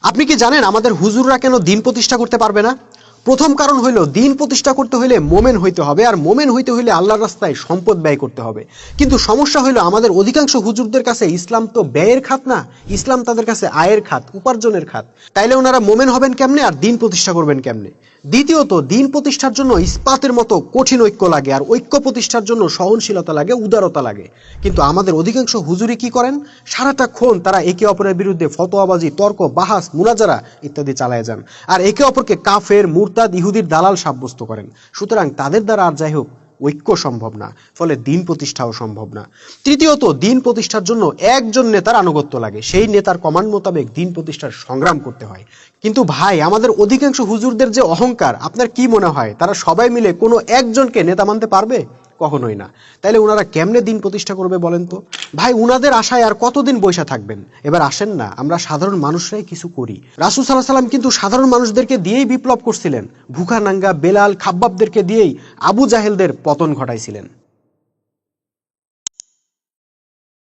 আপনি কি জানেন আমাদের হুজুররা কেন দিন প্রতিষ্ঠা করতে পারবে না? প্রথম কারণ হইল, দিন প্রতিষ্ঠা করতে হইলে মোমেন হইতে হবে, আর মোমেন হইতে হইলে আল্লাহর রাস্তায় সম্পদ ব্যয় করতে হবে। কিন্তু সমস্যা হইল আমাদের অধিকাংশ হুজুরদের কাছে ইসলাম তো ব্যয়ের খাত না, ইসলাম তাদের কাছে আয়ের খাত, উপার্জনের খাত। তাইলে ওনারা মোমেন হবেন কেমনে আর দিন প্রতিষ্ঠা করবেন কেমনে? দ্বিতীয়ত, দিন প্রতিষ্ঠার জন্য ইস্পাতের মতো কঠিন ঐক্য লাগে, আর ঐক্য প্রতিষ্ঠার জন্য সহনশীলতা লাগে, উদারতা লাগে। কিন্তু আমাদের অধিকাংশ হুজুরি কি করেন? সারাটাক্ষণ তারা একে অপরের বিরুদ্ধে ফতোয়াবাজি, তর্ক, বাহাস, মুনাজারা ইত্যাদি চালায় যান, আর একে অপরকে কাফের, মুরতাদ, ইহুদির দালাল সাব্যস্ত করেন। সুতরাং তাদের দ্বারা আর যাই হোক ঐক্য সম্ভব না, ফলে দিন প্রতিষ্ঠাও সম্ভব না। তৃতীয়ত, দিন প্রতিষ্ঠার জন্য একজন নেতার আনুগত্য লাগে, সেই নেতার কমান্ড মোতাবেক দিন প্রতিষ্ঠার সংগ্রাম করতে হয়। কিন্তু ভাই, আমাদের অধিকাংশ হুজুরদের যে অহংকার, আপনার কি মনে হয় তারা সবাই মিলে কোনো একজনকে নেতা মানতে পারবে? কখনোই না। তাইলে উনারা কেমনে দিন প্রতিষ্ঠা করবে বলেন তো? ভাই, উনাদের আশায় আর কতদিন বৈশা থাকবেন? এবার আসেন না আমরা সাধারণ মানুষরাই কিছু করি। রাসূল সাল্লাল্লাহু আলাইহি সাল্লাম কিন্তু সাধারণ মানুষদেরকে দিয়েই বিপ্লব করছিলেন। ভুখা নাঙ্গা বেলাল, খাব্বাবদেরকে দিয়েই আবু জাহেলদের পতন ঘটাইছিলেন।